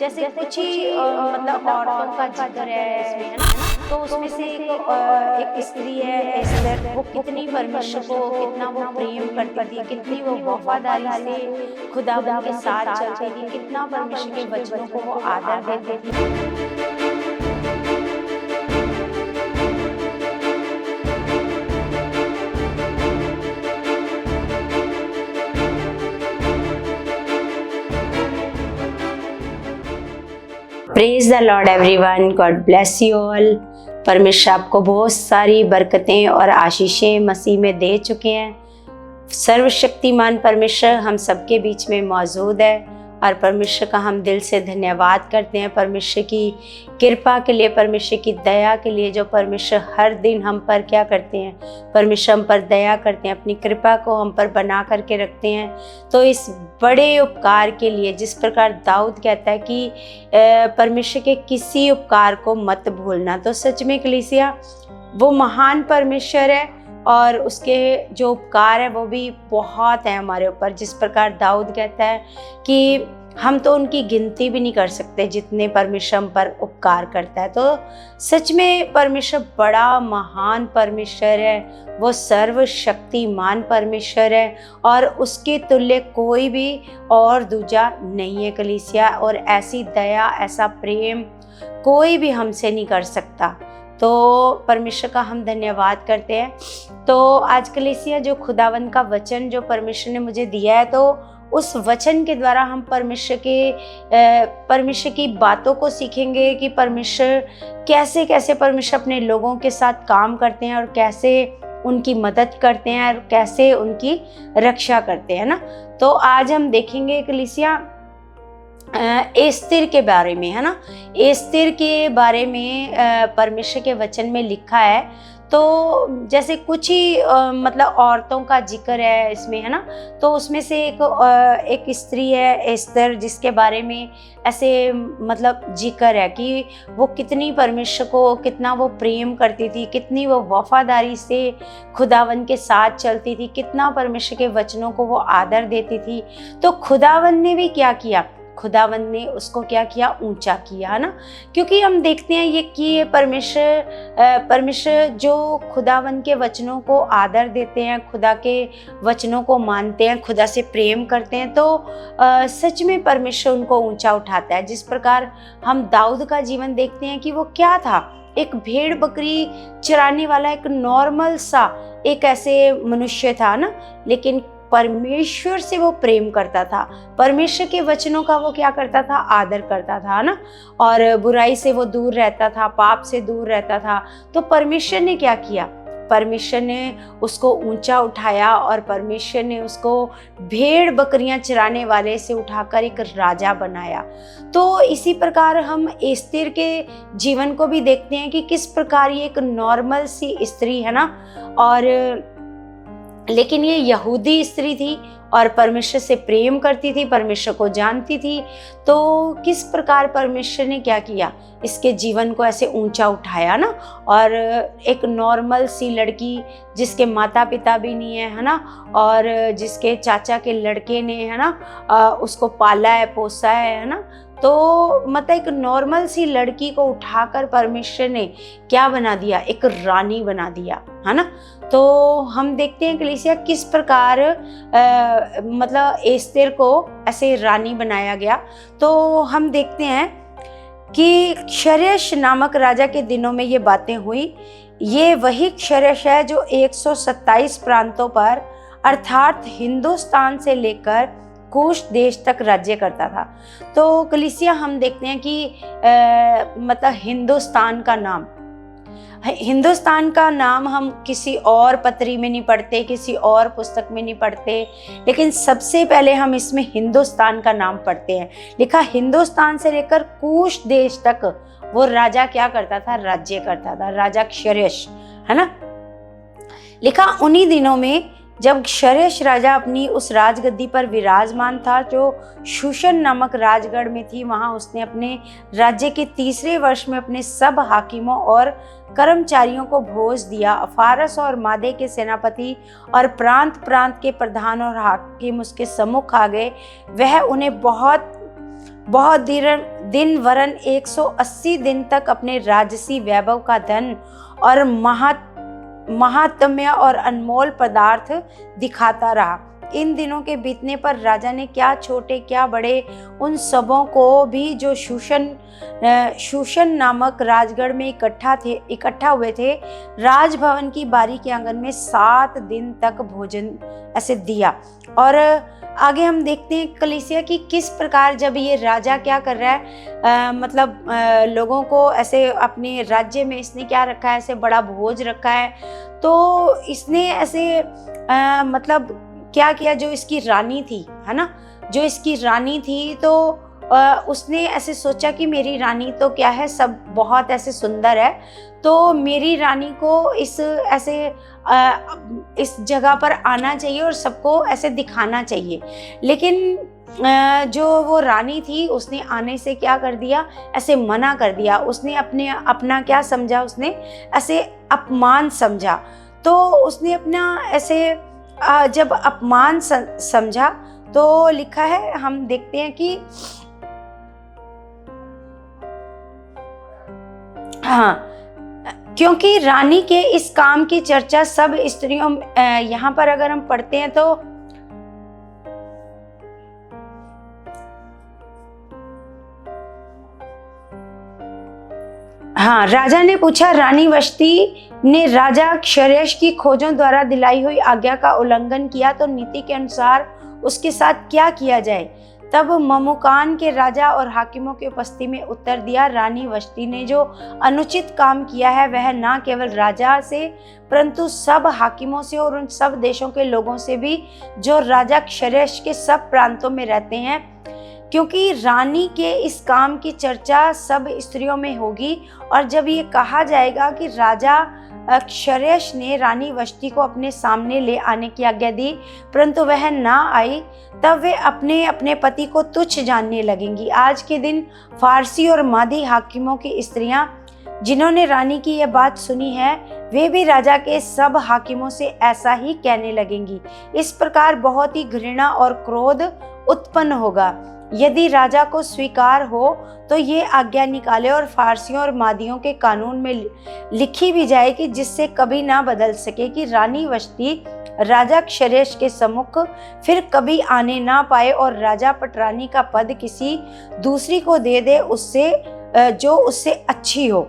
जैसे कुछ ही मतलब औरतों का जिक्र है इसमें, है ना। तो उसमें से एक स्त्री है एस्थर, वो कितनी परमेश्वर को कितना वो प्रेम करती थी, कितनी वो वफादारी से खुदावंद के साथ चलती थी, कितना परमेश्वर के वचनों को वो आदर देती थी। Praise the Lord everyone, God bless you all. परमेश्वर आपको बहुत सारी बरकतें और आशीषें मसीह में दे चुके हैं। सर्वशक्तिमान परमेश्वर हम सबके बीच में मौजूद है और परमेश्वर का हम दिल से धन्यवाद करते हैं, परमेश्वर की कृपा के लिए, परमेश्वर की दया के लिए, जो परमेश्वर हर दिन हम पर क्या करते हैं, परमेश्वर हम पर दया करते हैं, अपनी कृपा को हम पर बना करके रखते हैं। तो इस बड़े उपकार के लिए, जिस प्रकार दाऊद कहता है कि परमेश्वर के किसी उपकार को मत भूलना, तो सच में कलीसिया वो महान परमेश्वर है और उसके जो उपकार है वो भी बहुत है हमारे ऊपर। जिस प्रकार दाऊद कहता है कि हम तो उनकी गिनती भी नहीं कर सकते जितने परमेश्वर हम पर उपकार करता है। तो सच में परमेश्वर बड़ा महान परमेश्वर है, वो सर्वशक्तिमान परमेश्वर है और उसके तुल्य कोई भी और दूजा नहीं है कलीसिया। और ऐसी दया, ऐसा प्रेम कोई भी हमसे नहीं कर सकता। तो परमेश्वर का हम धन्यवाद करते हैं। तो आज कलीसिया जो खुदावंद का वचन जो परमेश्वर ने मुझे दिया है, तो उस वचन के द्वारा हम परमेश्वर की बातों को सीखेंगे कि परमेश्वर कैसे कैसे परमेश्वर अपने लोगों के साथ काम करते हैं और कैसे उनकी मदद करते हैं और कैसे उनकी रक्षा करते हैं ना। तो आज हम देखेंगे कलीसिया एस्तेर के बारे में, है ना। एस्तेर के बारे में परमेश्वर के वचन में लिखा है। तो जैसे कुछ ही मतलब औरतों का जिक्र है इसमें, है ना। तो उसमें से एक स्त्री है एस्तेर, जिसके बारे में ऐसे मतलब जिक्र है कि वो कितनी परमेश्वर को कितना वो प्रेम करती थी, कितनी वो वफादारी से खुदावंद के साथ चलती थी, कितना परमेश्वर के वचनों को वो आदर देती थी। तो खुदावंद ने भी क्या किया, खुदावंद ने उसको क्या किया, ऊंचा किया, है ना। क्योंकि हम देखते हैं ये कि परमेश्वर जो खुदावंद के वचनों को आदर देते हैं, खुदा के वचनों को मानते हैं, खुदा से प्रेम करते हैं, तो सच में परमेश्वर उनको ऊंचा उठाता है। जिस प्रकार हम दाऊद का जीवन देखते हैं कि वो क्या था, एक भेड़ बकरी चराने वाला एक नॉर्मल सा एक ऐसे मनुष्य था ना, लेकिन परमेश्वर से वो प्रेम करता था, परमेश्वर के वचनों का वो क्या करता था, आदर करता था ना। और बुराई से वो दूर रहता था, पाप से दूर रहता था। तो परमेश्वर ने क्या किया, परमेश्वर ने उसको ऊंचा उठाया और परमेश्वर ने उसको भेड़ बकरियां चराने वाले से उठाकर एक राजा बनाया। तो इसी प्रकार हम एस्तेर के जीवन को भी देखते हैं कि किस प्रकार ये एक नॉर्मल सी स्त्री है ना, और लेकिन ये यहूदी स्त्री थी और परमेश्वर से प्रेम करती थी, परमेश्वर को जानती थी। तो किस प्रकार परमेश्वर ने क्या किया, इसके जीवन को ऐसे ऊंचा उठाया ना। और एक नॉर्मल सी लड़की जिसके माता पिता भी नहीं है ना, और जिसके चाचा के लड़के ने, है ना, उसको पाला है, पोसा है ना। तो मतलब एक नॉर्मल सी लड़की को उठाकर परमेश्वर ने क्या बना दिया, एक रानी बना दिया, है ना। तो हम देखते हैं कलीसिया किस प्रकार मतलब एस्तेर को ऐसे रानी बनाया गया। तो हम देखते हैं कि क्षरेश नामक राजा के दिनों में ये बातें हुई। ये वही क्षरेश है जो 127 प्रांतों पर अर्थात हिंदुस्तान से लेकर कूश देश तक राज्य करता था। तो कलीसिया हम देखते हैं कि मतलब हिंदुस्तान का नाम हम किसी और पत्री में नहीं पढ़ते, किसी और पुस्तक में नहीं पढ़ते, लेकिन सबसे पहले हम इसमें हिंदुस्तान का नाम पढ़ते हैं। लिखा हिंदुस्तान से लेकर कूश देश तक वो राजा क्या करता था, राज्य करता था, राजा क्षरेश, है ना। लिखा उन्हीं दिनों में जब क्षरेश राजा अपनी उस राजगद्दी पर विराजमान था जो शूशन नामक राजगढ़ में थी। वहां उसने अपने राज्य के 3रे वर्ष में अपने सब हाकिमों और कर्मचारियों को भोज दिया। फारस और मादे के सेनापति और प्रांत प्रांत के प्रधान और हाकिम उसके सम्मुख आ गए। वह उन्हें बहुत बहुत दिन वरन 180 दिन तक अपने राजसी वैभव का धन और महात्म्य और अनमोल पदार्थ दिखाता रहा। इन दिनों के बीतने पर राजा ने क्या छोटे क्या बड़े उन सबों को भी जो शूशन नामक राजगढ़ में इकट्ठा हुए थे, राजभवन की बारी के आंगन में 7 दिन तक भोजन ऐसे दिया। और आगे हम देखते हैं कलीसिया की किस प्रकार जब ये राजा क्या कर रहा है, लोगों को ऐसे अपने राज्य में इसने क्या रखा है, ऐसे बड़ा भोज रखा है। तो इसने ऐसे क्या किया, जो इसकी रानी थी, है ना, जो इसकी रानी थी, तो उसने ऐसे सोचा कि मेरी रानी तो क्या है, सब बहुत ऐसे सुंदर है, तो मेरी रानी को इस जगह पर आना चाहिए और सबको ऐसे दिखाना चाहिए। लेकिन जो वो रानी थी उसने आने से क्या कर दिया, ऐसे मना कर दिया। उसने अपना क्या समझा, उसने ऐसे अपमान समझा। तो उसने अपना ऐसे जब अपमान समझा तो लिखा है, हम देखते हैं कि क्योंकि रानी के इस काम की चर्चा सब स्त्रियों, यहाँ पर अगर हम पढ़ते हैं तो राजा ने पूछा, रानी वष्टी ने राजा क्षरेश की खोजों द्वारा दिलाई हुई आज्ञा का उल्लंघन किया तो नीति के अनुसार उसके साथ क्या किया जाए। तब ममुकान के राजा और हाकिमों की उपस्थिति में उत्तर दिया, रानी वष्टी ने जो अनुचित काम किया है वह न केवल राजा से परंतु सब हाकिमों से और उन सब देशों के लोगों से भी जो राजा क्षरेश के सब प्रांतों में रहते हैं, क्योंकि रानी के इस काम की चर्चा सब स्त्रियों में होगी। और जब ये कहा जाएगा कि राजा क्षरेश ने रानी वष्टी को अपने सामने ले आने की आज्ञा दी परंतु वह ना आई, तब वे अपने अपने पति को तुच्छ जानने लगेंगी। आज के दिन फारसी और मादी हाकिमों की स्त्रियां जिन्होंने रानी की यह बात सुनी है, वे भी राजा के सब हाकिमों से ऐसा ही कहने लगेंगी। इस प्रकार बहुत ही घृणा और क्रोध उत्पन्न होगा। यदि राजा को स्वीकार हो तो ये आज्ञा निकाले और फारसियों और मादियों के कानून में लिखी भी जाए कि जिससे कभी ना बदल सके कि रानी वष्टी राजा क्षरेश के सम्मुख फिर कभी आने ना पाए और राजा पटरानी का पद किसी दूसरी को दे दे, उससे जो उससे अच्छी हो।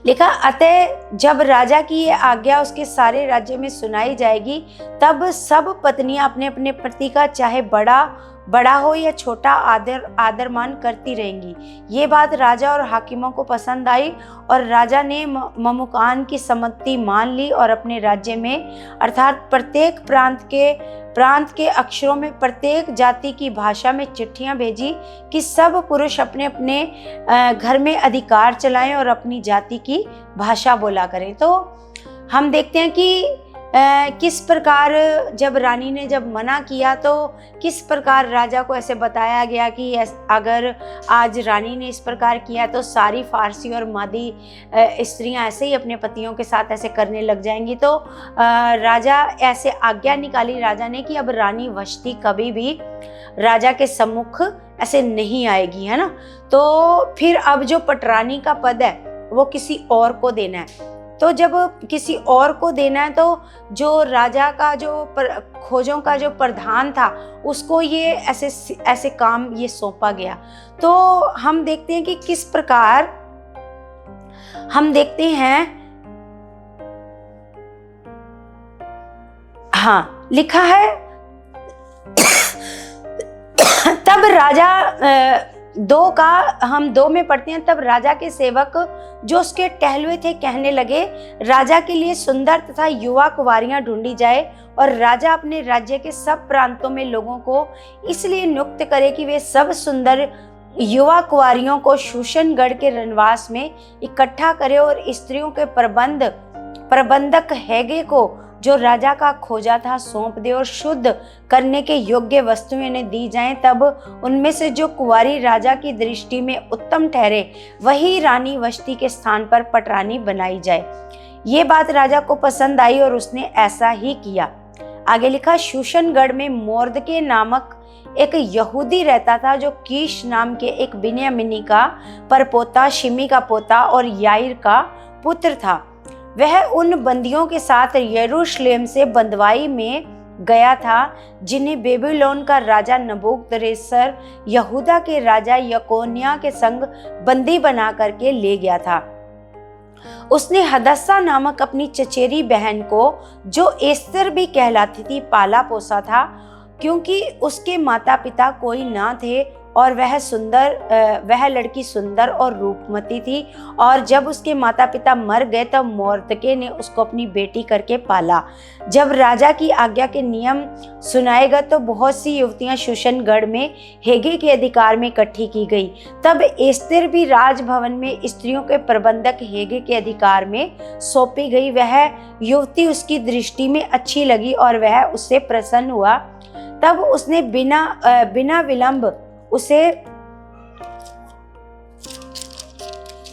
लिखा, अतः जब राजा की ये आज्ञा उसके सारे राज्य में सुनाई जाएगी तब सब पत्नियां अपने अपने पति का चाहे बड़ा हो या छोटा आदर मान करती रहेंगी। ये बात राजा और हाकिमों को पसंद आई और राजा ने ममुकान की सम्मति मान ली और अपने राज्य में अर्थात प्रत्येक प्रांत के अक्षरों में प्रत्येक जाति की भाषा में चिट्ठियां भेजी कि सब पुरुष अपने अपने घर में अधिकार चलाएं और अपनी जाति की भाषा बोला करें। तो हम देखते हैं कि किस प्रकार जब रानी ने जब मना किया तो किस प्रकार राजा को ऐसे बताया गया कि अगर आज रानी ने इस प्रकार किया तो सारी फारसी और मादी स्त्रियां ऐसे ही अपने पतियों के साथ ऐसे करने लग जाएंगी। तो राजा ऐसे आज्ञा निकाली राजा ने कि अब रानी वष्टी कभी भी राजा के सम्मुख ऐसे नहीं आएगी, है ना। तो फिर अब जो पटरानी का पद है वो किसी और को देना है। तो जब किसी और को देना है तो जो राजा का जो खोजों का जो प्रधान था उसको ये ऐसे काम ये सौंपा गया। तो हम देखते हैं कि किस प्रकार हम देखते हैं, लिखा है तब राजा हम 2 में पढ़ते हैं। तब राजा के सेवक जो उसके टहलुए थे कहने लगे, राजा के लिए सुंदर तथा युवा कुंवारियां ढूंढी जाए और राजा अपने राज्य के सब प्रांतों में लोगों को इसलिए नियुक्त करे कि वे सब सुंदर युवा कुंवारियों को शूशनगढ़ के रनवास में इकट्ठा करे और स्त्रियों के प्रबंधक हैगे को जो राजा का खोजा था सौंप दे और शुद्ध करने के योग्य वस्तुएं इन्हें दी जाएं। तब उनमें से जो कुंवारी राजा की दृष्टि में उत्तम ठहरे वही रानी वष्टी के स्थान पर पटरानी बनाई जाए। ये बात राजा को पसंद आई और उसने ऐसा ही किया। आगे लिखा, शूशनगढ़ में मोर्दके नामक एक यहूदी रहता था जो कीश नाम के एक बिन्यामीनी का परपोता, शिमी का पोता और याईर का पुत्र था। वह उन बंदियों के साथ यरूशलेम से बंदवाई में गया था जिन्हें बेबीलोन का राजा नबूकदनेस्सर यहूदा के राजा यकोन्याह के संग बंदी बना करके ले गया था। उसने हदस्सा नामक अपनी चचेरी बहन को, जो एस्तर भी कहलाती थी, पाला पोसा था, क्योंकि उसके माता पिता कोई ना थे और वह लड़की सुंदर और रूपमती थी। और जब उसके माता पिता मर गए तब मोर्दके ने उसको अपनी बेटी करके पाला। जब राजा की आज्ञा के नियम सुनाए गए तो बहुत सी युवतियां शूशनगढ़ में हेगे के अधिकार में इकट्ठी की गई। तब एस्तर भी राजभवन में स्त्रियों के प्रबंधक हेगे के अधिकार में सौंपी गई। वह युवती उसकी दृष्टि में अच्छी लगी और वह उससे प्रसन्न हुआ। तब उसने बिना विलंब उसे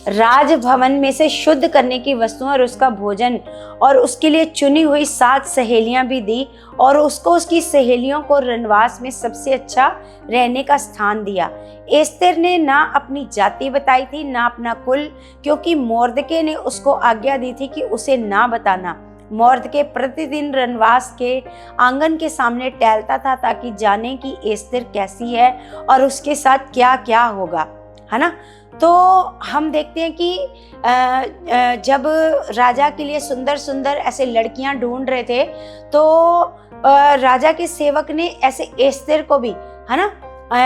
राजभवन में से शुद्ध करने की वस्तुएं और उसका भोजन और उसके लिए चुनी हुई 7 सहेलियां भी दी और उसको उसकी सहेलियों को रनवास में सबसे अच्छा रहने का स्थान दिया। एस्तर ने ना अपनी जाति बताई थी ना अपना कुल, क्योंकि मोर्दके ने उसको आज्ञा दी थी कि उसे ना बताना। मोर्दके प्रतिदिन रनवास के आंगन के सामने टहलता था ताकि जाने कि एस्तर कैसी है और उसके साथ क्या क्या होगा, है ना। तो हम देखते हैं कि जब राजा के लिए सुंदर सुंदर ऐसे लड़कियां ढूंढ रहे थे तो राजा के सेवक ने ऐसे एस्तर को भी, है ना,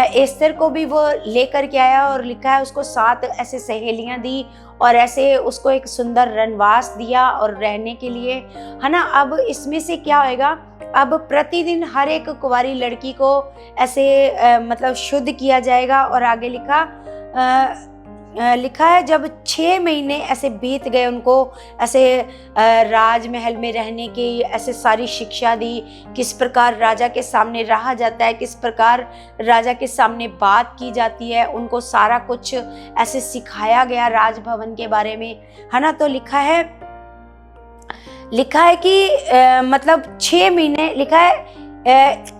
एस्तर को भी वो लेकर के आया और लिखा है उसको 7 ऐसे सहेलियां दी और ऐसे उसको एक सुंदर रनवास दिया और रहने के लिए, है ना। अब इसमें से क्या होएगा, अब प्रतिदिन हर एक कुंवारी लड़की को ऐसे मतलब शुद्ध किया जाएगा। और आगे लिखा है जब 6 महीने ऐसे बीत गए, उनको ऐसे राजमहल में रहने की ऐसे सारी शिक्षा दी, किस प्रकार राजा के सामने रहा जाता है, किस प्रकार राजा के सामने बात की जाती है, उनको सारा कुछ ऐसे सिखाया गया राजभवन के बारे में, है ना। तो लिखा है कि मतलब 6 महीने लिखा है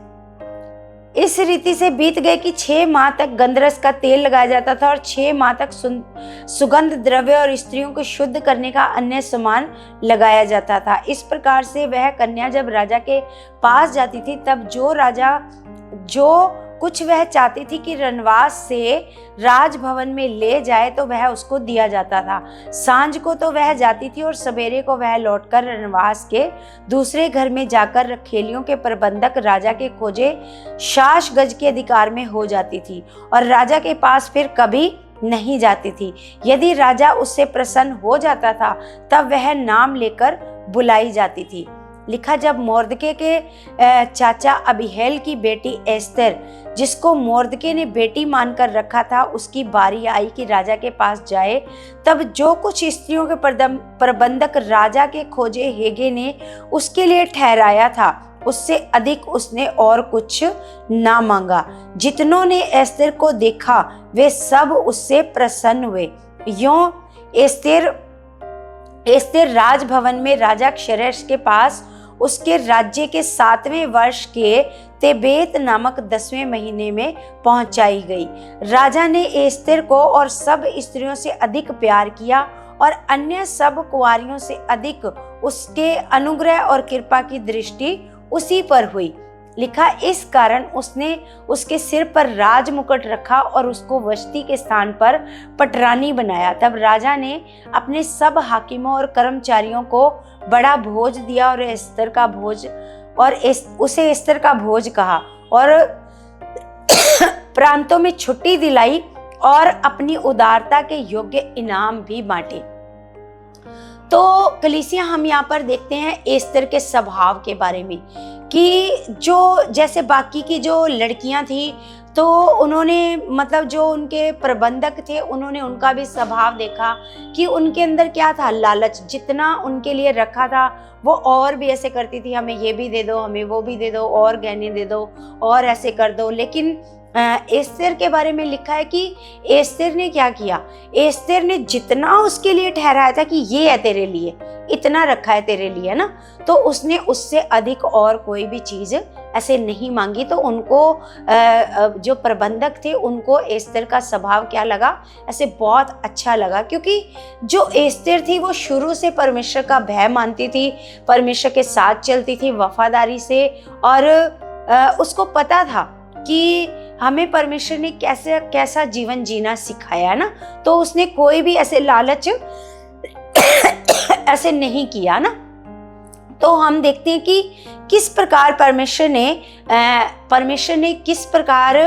इस रीति से बीत गए कि 6 माह तक गंधरस का तेल लगाया जाता था और 6 माह तक सुगंध द्रव्य और स्त्रियों को शुद्ध करने का अन्य सामान लगाया जाता था। इस प्रकार से वह कन्या जब राजा के पास जाती थी तब जो कुछ वह चाहती थी कि रनवास से राजभवन में ले जाए तो वह उसको दिया जाता था। सांझ को तो वह जाती थी और सवेरे को वह लौटकर रनवास के दूसरे घर में जाकर रखेलियों के प्रबंधक राजा के खोजे शाशगज के अधिकार में हो जाती थी और राजा के पास फिर कभी नहीं जाती थी। यदि राजा उससे प्रसन्न हो जाता था तब वह नाम लेकर बुलाई जाती थी। लिखा जब मोर्दके के चाचा अबीहैल की बेटी एस्तर, जिसको मोर्दके ने बेटी मानकर रखा था, उसकी बारी आई कि राजा के पास जाए, तब जो कुछ स्त्रियों के प्रबंधक राजा के खोजे हेगे ने उसके लिए ठहराया था उससे अधिक उसने और कुछ ना मांगा। जितनों ने एस्तर को देखा वे सब उससे प्रसन्न हुए। यों एस्तर राजभवन में राजा क्षरेश के पास उसके राज्य के 7वें वर्ष के तेबेत नामक 10वें महीने में पहुंचाई गई। राजा ने एस्तर को और सब स्त्रियों से अधिक प्यार किया और अन्य सब कुंवारियों से अधिक उसके अनुग्रह और कृपा की दृष्टि उसी पर हुई। लिखा इस कारण उसने उसके सिर पर राज मुकुट रखा और उसको वस्ती के स्थान पर पटरानी बनाया। तब राजा ने अपने सब हाकिमों और कर्मचारियों को बड़ा भोज दिया और उसे एस्तर का भोज कहा और प्रांतों में छुट्टी दिलाई और अपनी उदारता के योग्य इनाम भी बांटे। तो कलीसिया हम यहाँ पर देखते हैं एस्तर के स्वभाव के बारे में कि जो जैसे बाकी की जो लड़कियां थी तो उन्होंने मतलब जो उनके प्रबंधक थे उन्होंने उनका भी स्वभाव देखा कि उनके अंदर क्या था, लालच। जितना उनके लिए रखा था वो और भी ऐसे करती थी, हमें ये भी दे दो, हमें वो भी दे दो, और गहने दे दो और ऐसे कर दो। लेकिन एस्तेर के बारे में लिखा है कि एस्तेर ने क्या किया, एस्तेर ने जितना उसके लिए ठहराया था कि ये है तेरे लिए, इतना रखा है तेरे लिए ना, तो उसने उससे अधिक और कोई भी चीज़ ऐसे नहीं मांगी। तो उनको जो प्रबंधक थे उनको एस्तेर का स्वभाव क्या लगा, ऐसे बहुत अच्छा लगा, क्योंकि जो एस्तेर थी वो शुरू से परमेश्वर का भय मानती थी, परमेश्वर के साथ चलती थी वफादारी से, और उसको पता था कि हमें परमेश्वर ने कैसा जीवन जीना सिखाया ना, तो उसने कोई भी ऐसे लालच ऐसे नहीं किया ना। तो हम देखते हैं कि किस प्रकार परमेश्वर ने किस प्रकार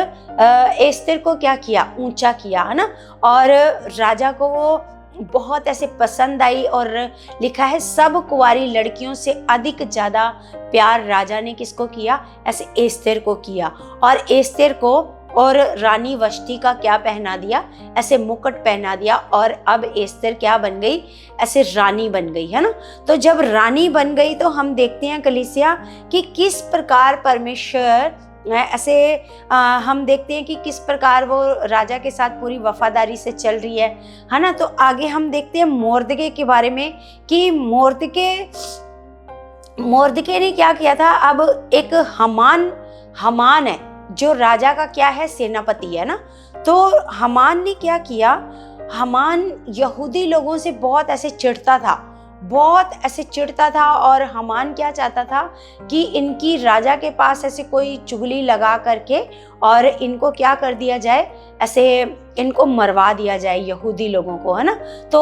एस्तेर को क्या किया, ऊंचा किया है ना, और राजा को वो बहुत ऐसे पसंद आई, और लिखा है सब कुंवारी लड़कियों से अधिक ज्यादा प्यार राजा ने किसको किया, ऐसे एस्तेर को किया। और एस्तेर को और रानी वष्टी का क्या पहना दिया, ऐसे मुकुट पहना दिया, और अब एस्तेर क्या बन गई, ऐसे रानी बन गई, है ना। तो जब रानी बन गई तो हम देखते हैं कलीसिया कि किस प्रकार परमेश्वर ऐसे हम देखते हैं कि किस प्रकार वो राजा के साथ पूरी वफादारी से चल रही है ना। तो आगे हम देखते हैं मोर्दके के बारे में कि मोर्दके ने क्या किया था। अब एक हमान है जो राजा का क्या है, सेनापति है ना। तो हमान ने क्या किया, हमान यहूदी लोगों से बहुत ऐसे चिढ़ता था, और हमान क्या चाहता था कि इनकी राजा के पास ऐसे कोई चुगली लगा करके और इनको क्या कर दिया जाए, ऐसे इनको मरवा दिया जाए यहूदी लोगों को, है ना। तो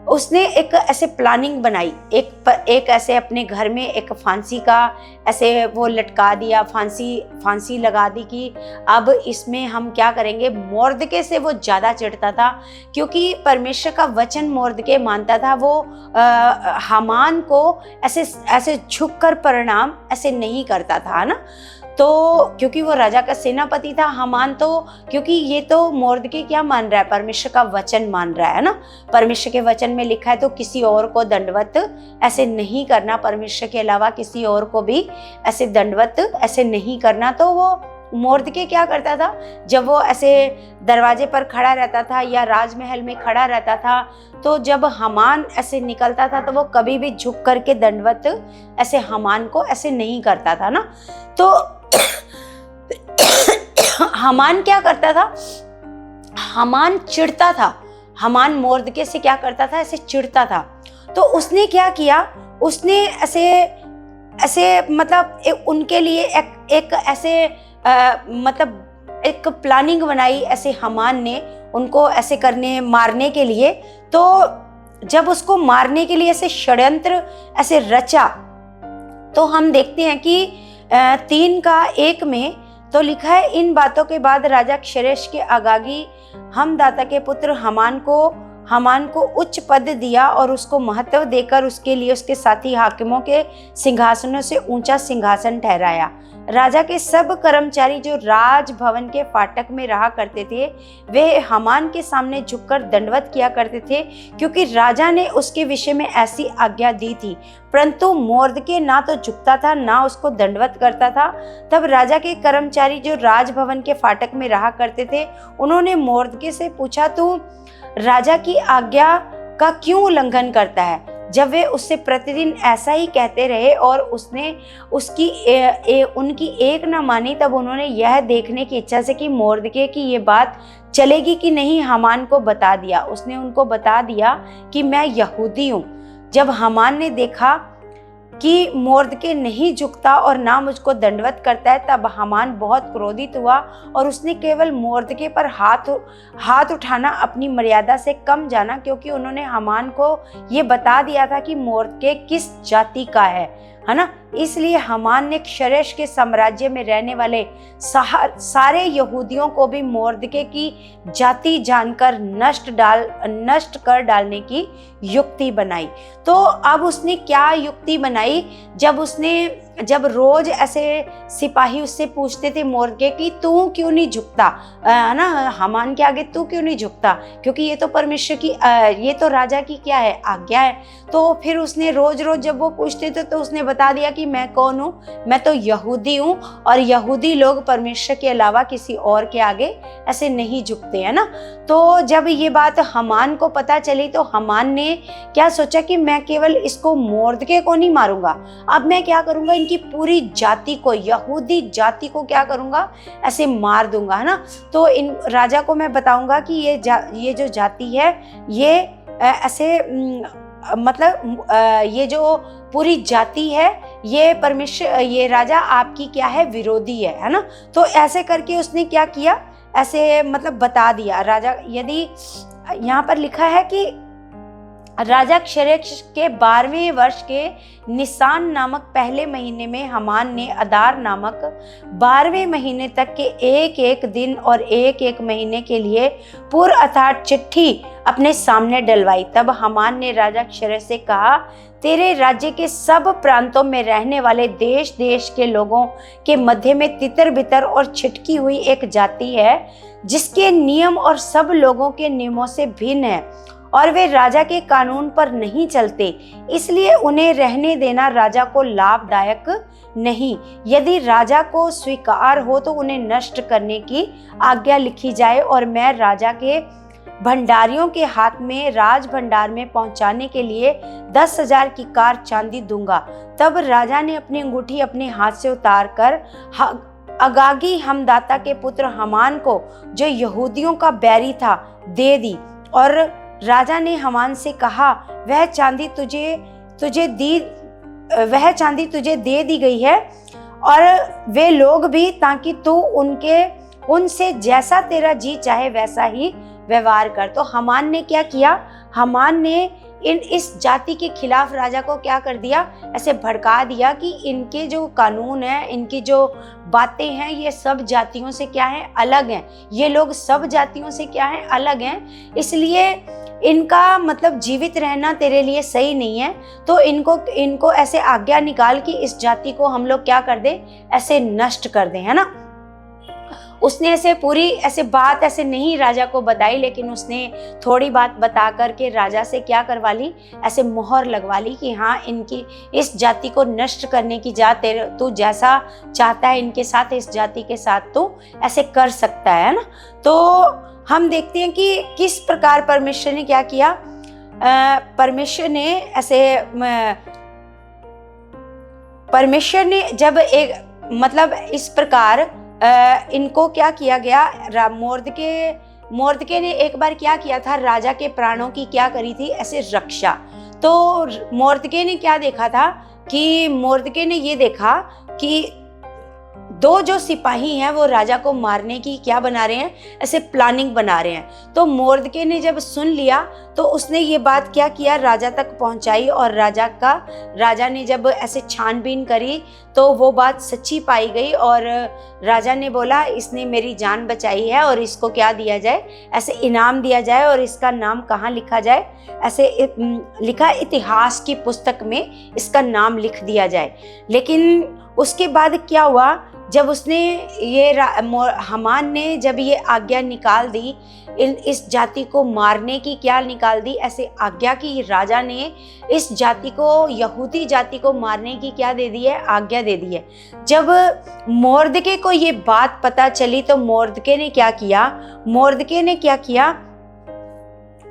उसने एक ऐसे प्लानिंग बनाई, एक ऐसे अपने घर में एक फांसी का ऐसे वो लटका दिया, फांसी लगा दी कि अब इसमें हम क्या करेंगे। मोर्दके से वो ज़्यादा चिढ़ता था, क्योंकि परमेश्वर का वचन मोर्दके मानता था। वो हामान को ऐसे झुककर प्रणाम ऐसे नहीं करता था ना। तो क्योंकि वो राजा का सेनापति था हामान, तो क्योंकि ये तो मोर्दके क्या मान रहा है, परमेश्वर का वचन मान रहा है ना। परमेश्वर के वचन में लिखा है तो किसी और को दंडवत ऐसे नहीं करना, परमेश्वर के अलावा किसी और को भी ऐसे दंडवत ऐसे नहीं करना। तो वो मोर्दके क्या करता था, जब वो ऐसे दरवाजे पर खड़ा रहता था या राजमहल में खड़ा रहता था, तो जब हामान ऐसे निकलता था तो वो कभी भी झुक करके दंडवत ऐसे हामान को ऐसे नहीं करता था ना। तो हामान क्या करता था, हामान चिढ़ता था, हामान मोर्दके से क्या करता था, ऐसे चिढ़ता था। तो उसने क्या किया, उसने ऐसे मतलब उनके लिए एक ऐसे मतलब एक प्लानिंग बनाई ऐसे हामान ने उनको ऐसे मारने के लिए। तो जब उसको मारने के लिए ऐसे षड्यंत्र ऐसे रचा, तो हम देखते हैं कि 3:1 में तो लिखा है, इन बातों के बाद राजा क्षरेश के आगागी हमदाता के पुत्र हामान को उच्च पद दिया और उसको महत्व देकर उसके लिए उसके साथी हाकिमों के सिंहासनों से ऊंचा सिंहासन ठहराया। राजा के सब कर्मचारी जो राजभवन के फाटक में रहा करते थे, वे हामान के सामने झुककर दंडवत किया करते थे, क्योंकि राजा ने उसके विषय में ऐसी आज्ञा दी थी। परंतु मोर्दके ना तो झुकता था ना उसको दंडवत करता था। तब राजा के कर्मचारी जो राजभवन के फाटक में रहा करते थे, उन्होंने मोर्दके से पूछा, तू राजा की आज्ञा का क्यों उल्लंघन करता है? जब वे उससे प्रतिदिन ऐसा ही कहते रहे और उसने उनकी एक न मानी, तब उन्होंने यह देखने की इच्छा से कि मोर्दके की ये बात चलेगी कि नहीं, हामान को बता दिया। उसने उनको बता दिया कि मैं यहूदी हूँ। जब हामान ने देखा कि मोर्दके नहीं झुकता और ना मुझको दंडवत करता है, तब हामान बहुत क्रोधित हुआ और उसने केवल मोर्दके पर हाथ उठाना अपनी मर्यादा से कम जाना, क्योंकि उन्होंने हामान को ये बता दिया था कि मोर्दके किस जाति का है ना। इसलिए हामान ने क्षरेश के साम्राज्य में रहने वाले सारे यहूदियों को भी मोर्दके की जाति जानकर नष्ट कर डालने की युक्ति बनाई। तो अब उसने क्या युक्ति बनाई, जब उसने जब रोज ऐसे सिपाही उससे पूछते थे मोर्दके कि तू क्यों नहीं झुकता, है ना, हामान के आगे तू क्यों नहीं झुकता, क्योंकि ये तो परमेश्वर की ये तो राजा की क्या है, आज्ञा है। तो फिर उसने रोज रोज जब वो पूछते थे तो उसने बता दिया कि मैं कौन हूँ, मैं तो यहूदी हूँ, और यहूदी लोग परमेश्वर के अलावा किसी और के आगे ऐसे नहीं झुकते, है ना। तो जब ये बात हामान को पता चली तो हामान ने क्या सोचा कि मैं केवल इसको मोर्दके को नहीं मारूंगा, अब मैं क्या करूंगा, इनकी पूरी जाति को, यहूदी जाति को क्या करूंगा, ऐसे मार दूंगा, है ना। तो इन राजा को मैं बताऊंगा कि ये जो जाति है ये ऐसे मतलब ये जो पूरी जाति है ये परमेश्वर, ये राजा आपकी क्या है, विरोधी है ना। तो ऐसे करके उसने क्या किया, ऐसे मतलब बता दिया राजा। यदि यहाँ पर लिखा है कि राजा क्षरेक्ष के 12वें वर्ष के निसान नामक पहले महीने में हामान ने अदार नामक 12वें महीने तक के एक एक दिन और एक एक महीने के लिए पूर्व अर्थात चिट्ठी अपने सामने डलवाई। तब हामान ने राजा क्षरेक्ष से कहा, तेरे राज्य के सब प्रांतों में रहने वाले देश देश के लोगों के मध्य में तितर बितर और छिटकी हुई एक जाति है जिसके नियम और सब लोगों के नियमों से भिन्न है और वे राजा के कानून पर नहीं चलते, इसलिए उन्हें रहने देना राजा को लाभदायक नहीं। यदि राजा को स्वीकार हो तो उन्हें नष्ट करने की आज्ञा लिखी जाए और मैं राजा के भंडारियों के हाथ में राज भंडार में पहुंचाने के लिए 10,000 की कार चांदी दूंगा। तब राजा ने अपनी अंगूठी अपने हाथ से उतार कर अगागी हमदाता के पुत्र हामान को, जो यहूदियों का बैरी था, दे दी। और राजा ने हामान से कहा, वह चांदी तुझे दे दी गई है और वे लोग भी, ताकि तू उनसे जैसा तेरा जी चाहे वैसा ही व्यवहार कर। तो हामान ने क्या किया, हामान ने इस जाति के खिलाफ राजा को क्या कर दिया, ऐसे भड़का दिया कि इनके जो कानून है, इनकी जो बातें हैं, ये सब जातियों से क्या है, अलग हैं। ये लोग सब जातियों से क्या है, अलग हैं, इसलिए इनका मतलब जीवित रहना तेरे लिए सही नहीं है। तो इनको ऐसे आज्ञा निकाल कि इस जाति को हम लोग क्या कर दें, ऐसे नष्ट कर दें, है ना। उसने ऐसे पूरी ऐसे बात ऐसे नहीं राजा को बताई, लेकिन उसने थोड़ी बात बता करके राजा से क्या करवा ली, ऐसे मोहर लगवा ली कि हाँ, इनकी इस जाति को नष्ट करने की तू जैसा चाहता है इनके साथ, इस जाति के साथ तू ऐसे कर सकता है ना। तो हम देखते हैं कि किस प्रकार परमेश्वर ने क्या किया। परमेश्वर ने जब एक मतलब इस प्रकार इनको क्या किया गया, मोर्दके ने एक बार क्या किया था, राजा के प्राणों की क्या करी थी, ऐसे रक्षा। तो मोर्दके ने क्या देखा था कि मोर्दके ने ये देखा कि दो जो सिपाही हैं वो राजा को मारने की क्या बना रहे हैं, ऐसे प्लानिंग बना रहे हैं। तो मोर्दके ने जब सुन लिया तो उसने ये बात क्या किया, राजा तक पहुंचाई, और राजा ने जब ऐसे छानबीन करी तो वो बात सच्ची पाई गई और राजा ने बोला, इसने मेरी जान बचाई है और इसको क्या दिया जाए, ऐसे इनाम दिया जाए और इसका नाम कहाँ लिखा जाए, ऐसे लिखा इतिहास की पुस्तक में इसका नाम लिख दिया जाए। लेकिन उसके बाद क्या हुआ, जब उसने हामान ने जब ये आज्ञा निकाल दी, इस जाति को मारने की क्या निकाल दी, ऐसे आज्ञा की, राजा ने इस जाति को, यहूदी जाति को मारने की क्या दे दी है, आज्ञा दे दी है। जब मोर्दके को ये बात पता चली तो मोर्दके ने क्या किया,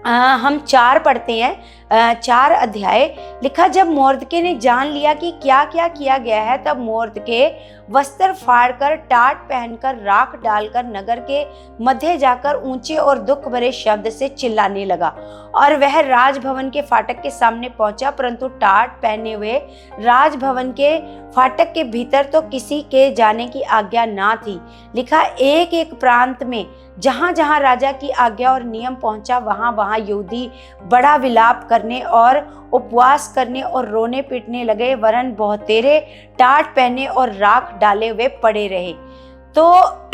हम 4 पढ़ते हैं, 4 अध्याय लिखा। जब मोर्दके ने जान लिया कि क्या क्या किया गया है, तब मोर्दके वस्त्र फाड़कर, टाट पहनकर, राख डालकर नगर के मध्य जाकर ऊंचे और दुख भरे शब्द से चिल्लाने लगा। और वह राजभवन के फाटक के सामने पहुंचा, परंतु टाट पहने हुए राजभवन के फाटक के भीतर तो किसी के जाने की आज्ञा ना थी। लिखा, एक एक प्रांत में जहां जहां राजा की आज्ञा और नियम पहुंचा, वहां वहां यहूदी बड़ा विलाप करने और उपवास करने और रोने पीटने लगे, वरन बहुतेरे टाट पहने और राख डाले हुए पड़े रहे। तो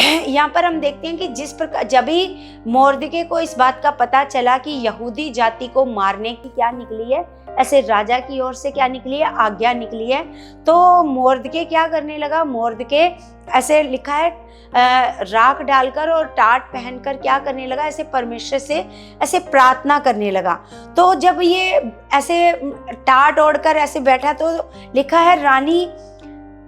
यहाँ पर हम देखते हैं कि जिस प्रकार जब ही मोर्दके को इस बात का पता चला कि यहूदी जाति को मारने की क्या निकली है, ऐसे राजा की ओर से क्या निकली है, आज्ञा निकली है। तो मोर्दके क्या करने लगा, मोर्दके ऐसे लिखा है राख डालकर और टाट पहनकर क्या करने लगा, ऐसे परमेश्वर से ऐसे प्रार्थना करने लगा। तो जब ये ऐसे टाट ओढ़कर ऐसे बैठा तो लिखा है रानी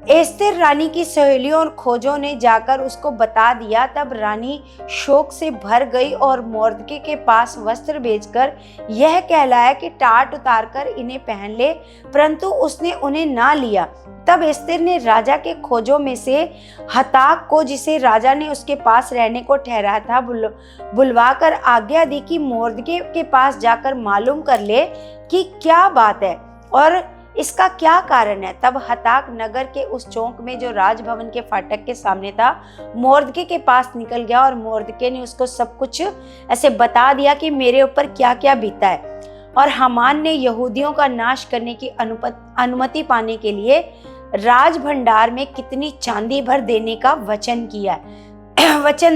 एस्तेर रानी की सहेलियों और खोजों ने जाकर उसको बता दिया। तब रानी शोक से भर गई और मोर्दके के पास वस्त्र भेजकर यह कहलाया कि टाट उतारकर इन्हें पहन ले, परंतु उसने उन्हें ना लिया। तब एस्तेर ने राजा के खोजों में से हताक को, जिसे राजा ने उसके पास रहने को ठहराया था, बुलवाकर आज्ञा दी कि मोर्दके के पास जाकर मालूम कर ले कि क्या बात है और इसका क्या कारण है। तब हताक नगर के उस चौक में जो राजभवन के फाटक के सामने था मोर्दके के पास निकल गया और मोर्दके ने उसको सब कुछ ऐसे बता दिया कि मेरे ऊपर क्या क्या बीता है। और हामान ने यहूदियों का नाश करने की अनुमति पाने के लिए राज भंडार में कितनी चांदी भर देने का वचन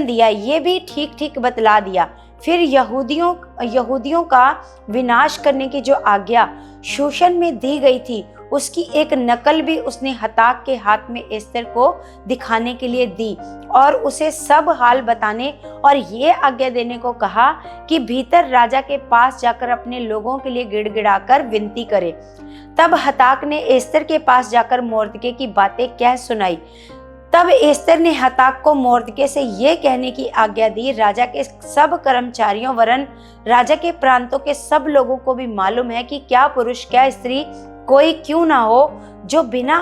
दिया, ये भी ठीक ठीक बतला दिया। फिर यहूदियों का विनाश करने की जो आज्ञा शूशन में दी गई थी उसकी एक नकल भी उसने हताक के हाथ में एस्तेर को दिखाने के लिए दी और उसे सब हाल बताने और ये आज्ञा देने को कहा कि भीतर राजा के पास जाकर अपने लोगों के लिए गिड़गिड़ाकर विनती करे। तब हताक ने एस्तेर के पास जाकर मोर्दके की बातें कह सुनाई। तब एस्तेर ने हताक को मोर्दके से ये कहने की आज्ञा दी, राजा के सब कर्मचारियों वरन राजा के प्रांतों के सब लोगों को भी मालूम है कि क्या पुरुष क्या स्त्री कोई क्यों ना हो जो बिना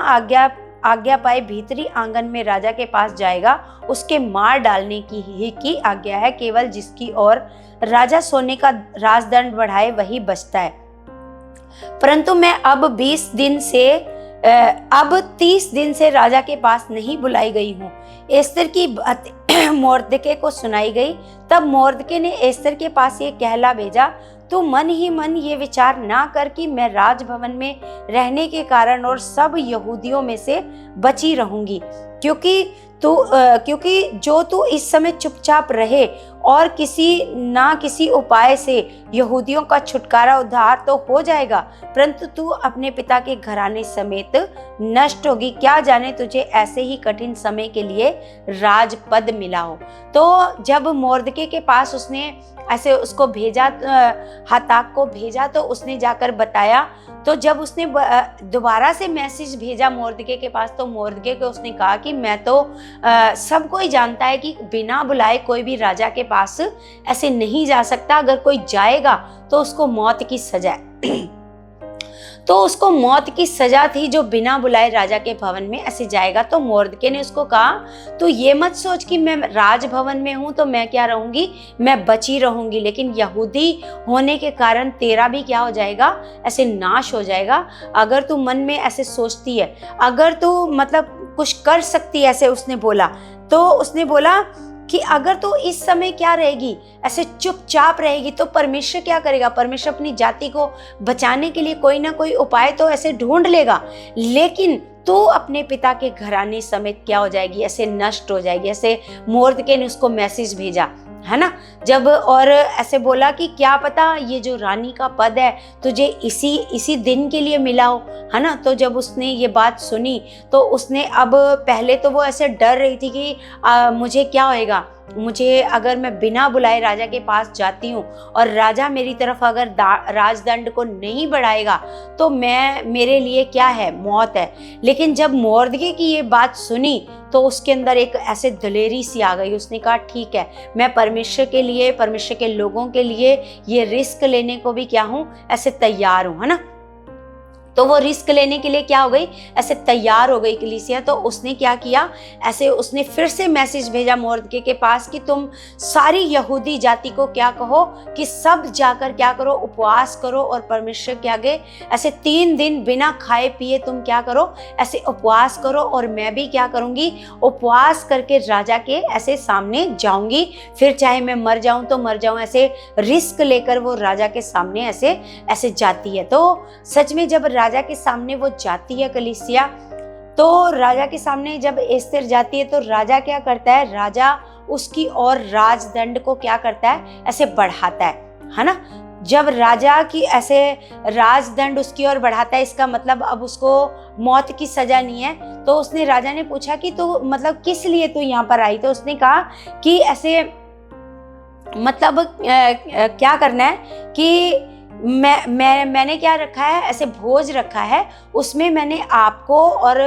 आज्ञा पाए भीतरी आंगन में राजा के पास जाएगा, उसके मार डालने की आज्ञा है। केवल जिसकी ओर राजा सोने का राजदंड बढ़ाए वही बचता है। परंतु मैं अब 30 दिन से राजा के पास नहीं बुलाई गई हूँ। एस्तेर की बात मोर्दके को सुनाई गई। तब मोर्दके ने एस्तेर के पास ये कहला भेजा, तू मन ही मन ये विचार ना कर कि मैं राजभवन में रहने के कारण और सब यहूदियों में से बची रहूंगी, क्योंकि जो तू इस समय चुपचाप रहे और किसी उपाय से यहूदियों का छुटकारा उद्धार तो हो जाएगा, परंतु तू अपने पिता के घराने समेत नष्ट होगी। क्या जाने तुझे ऐसे ही कठिन समय के लिए राजपद मिला हो। तो जब मोर्दके के पास उसने ऐसे उसको भेजा, हताक को भेजा, तो उसने जाकर बताया। तो जब उसने दोबारा से मैसेज भेजा मोर्दके के पास, तो मोर्दके को उसने कहा कि मैं तो सब कोई जानता है कि बिना बुलाए कोई भी राजा के पास ऐसे नहीं जा सकता। अगर कोई जाएगा तो उसको मौत की सजा है। तो उसको मौत की सजा थी जो बिना बुलाए राजा के भवन में ऐसे जाएगा। तो मोर्दके ने उसको कहा, तो ये मत सोच कि मैं राजभवन में हूं तो मैं क्या रहूंगी, मैं बची रहूंगी, लेकिन यहूदी होने के कारण तेरा भी क्या हो जाएगा, ऐसे नाश हो जाएगा। अगर तू मन में ऐसे सोचती है, अगर तू मतलब कुछ कर सकती है, ऐसे उसने बोला। तो उसने बोला कि अगर तो इस समय क्या रहेगी, ऐसे चुपचाप रहेगी, तो परमेश्वर क्या करेगा। परमेश्वर अपनी जाति को बचाने के लिए कोई ना कोई उपाय तो ऐसे ढूंढ लेगा, लेकिन तो अपने पिता के घराने समेत क्या हो जाएगी, ऐसे नष्ट हो जाएगी। ऐसे मोर्दके ने उसको मैसेज भेजा, है ना। जब और ऐसे बोला कि क्या पता ये जो रानी का पद है तुझे इसी दिन के लिए मिला हो, है ना। तो जब उसने ये बात सुनी तो उसने अब पहले तो वो ऐसे डर रही थी कि मुझे क्या होएगा, मुझे अगर मैं बिना बुलाए राजा के पास जाती हूँ और राजा मेरी तरफ अगर राजदंड को नहीं बढ़ाएगा तो मेरे लिए क्या है, मौत है। लेकिन जब मोर्दके की ये बात सुनी तो उसके अंदर एक ऐसे दलेरी सी आ गई। उसने कहा ठीक है, मैं परमेश्वर के लिए, परमेश्वर के लोगों के लिए ये रिस्क लेने को भी क्या हूँ, ऐसे तैयार हूँ, है ना। तो वो रिस्क लेने के लिए क्या हो गई, ऐसे तैयार हो गई कलीसिया। तो उसने क्या किया, ऐसे उसने फिर से मैसेज भेजा मोर्दके के पास कि तुम सारी यहूदी जाति को क्या कहो कि सब जाकर क्या करो, उपवास करो और परमेश्वर के आगे ऐसे 3 दिन बिना खाए पिए तुम क्या करो, ऐसे उपवास करो। और मैं भी क्या करूंगी, उपवास करके राजा के ऐसे सामने जाऊंगी, फिर चाहे मैं मर जाऊं तो मर जाऊं। ऐसे रिस्क लेकर वो राजा के सामने ऐसे जाती है। तो सच में जब राजा के सामने वो जाती है कलीसिया, तो राजा के सामने जब एस्तेर जाती है तो राजा क्या करता है, राजा उसकी और राजदंड को क्या करता है, ऐसे बढ़ाता है। है ना। जब राजा की ऐसे राजदंड उसकी ओर बढ़ाता है, इसका मतलब अब उसको मौत की सजा नहीं है। तो उसने, राजा ने पूछा कि तो मतलब किस लिए तू यहाँ पर आई? तो उसने कहा कि ऐसे मतलब क्या करना है कि मैंने क्या रखा है, ऐसे भोज रखा है, उसमें मैंने आपको और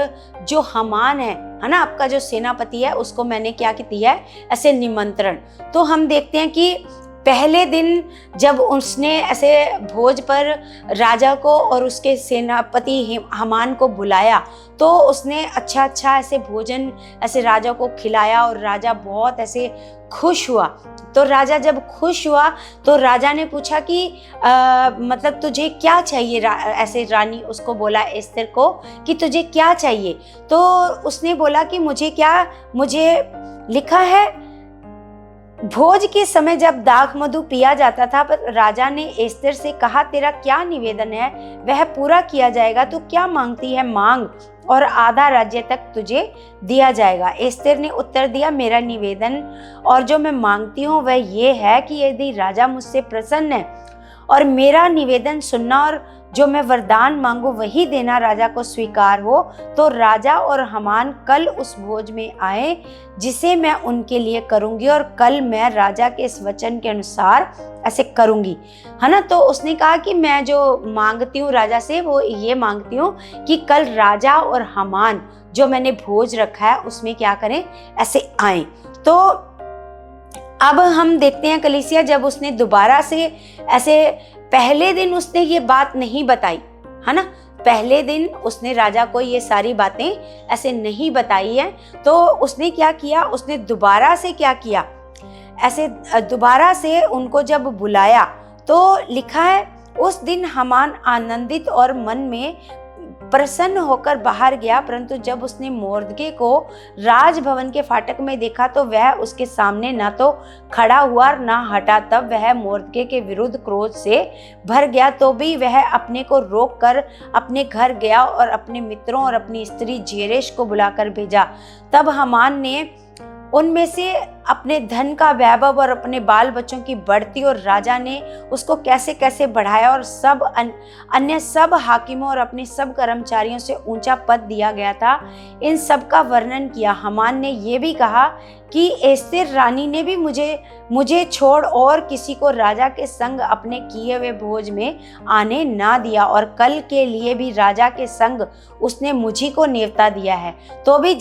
जो हमान है ना, आपका जो सेनापति है, उसको मैंने क्या दिया है, ऐसे निमंत्रण। तो हम देखते हैं कि पहले दिन जब उसने ऐसे भोज पर राजा को और उसके सेनापति हमान को बुलाया, तो उसने अच्छा अच्छा ऐसे भोजन ऐसे राजा को खिलाया और राजा बहुत ऐसे खुश हुआ। तो राजा जब खुश हुआ तो राजा ने पूछा कि मतलब तुझे क्या चाहिए? ऐसे रानी उसको बोला, एस्तर को, कि तुझे क्या चाहिए? तो उसने बोला कि मुझे लिखा है भोज के समय जब दाख मधु पिया जाता था, पर राजा ने एस्तर से कहा, तेरा क्या निवेदन है वह पूरा किया जाएगा, तू क्या मांगती है मांग और आधा राज्य तक तुझे दिया जाएगा। एस्तर ने उत्तर दिया, मेरा निवेदन और जो मैं मांगती हूँ वह ये है कि यदि राजा मुझसे प्रसन्न है और मेरा निवेदन सुनना और जो मैं वरदान मांगू वही देना राजा को स्वीकार हो, तो राजा और हमान कल उस भोज में आए जिसे मैं उनके लिए करूंगी, और कल मैं राजा के इस वचन के अनुसार ऐसे करूंगी, है ना। तो उसने कहा कि मैं जो मांगती हूँ राजा से वो ये मांगती हूँ कि कल राजा और हमान जो मैंने भोज रखा है उसमें क्या करें, ऐसे आए। तो अब हम देखते हैं कलीसिया, जब उसने दोबारा से ऐसे, पहले दिन उसने ये बात नहीं बताई, है ना, पहले दिन उसने राजा को ये सारी बातें ऐसे नहीं बताई है। तो उसने क्या किया, उसने दोबारा से क्या किया, ऐसे दोबारा से उनको जब बुलाया तो लिखा है उस दिन हमान आनंदित और मन में प्रसन्न होकर बाहर गया, परंतु जब उसने मोर्दके को राजभवन के फाटक में देखा तो वह उसके सामने ना तो खड़ा हुआ और ना हटा। तब वह मोर्दके के विरुद्ध क्रोध से भर गया, तो भी वह अपने को रोक कर अपने घर गया और अपने मित्रों और अपनी स्त्री जेरेश को बुलाकर भेजा। तब हमान ने उनमें से अपने धन का वैभव और अपने बाल बच्चों की बढ़ती और राजा ने उसको कैसे कैसे बढ़ाया और सब अन्य सब हाकिमों और अपने सब कर्मचारियों से ऊंचा पद दिया गया था, इन सब का वर्णन किया। हमान ने ये भी कहा कि एस्तर रानी ने भी मुझे छोड़ और किसी को राजा के संग अपने किए हुए भोज में आने ना दिया, और कल के लिए भी राजा के संग उसने मुझी को नेवता दिया है। तो भी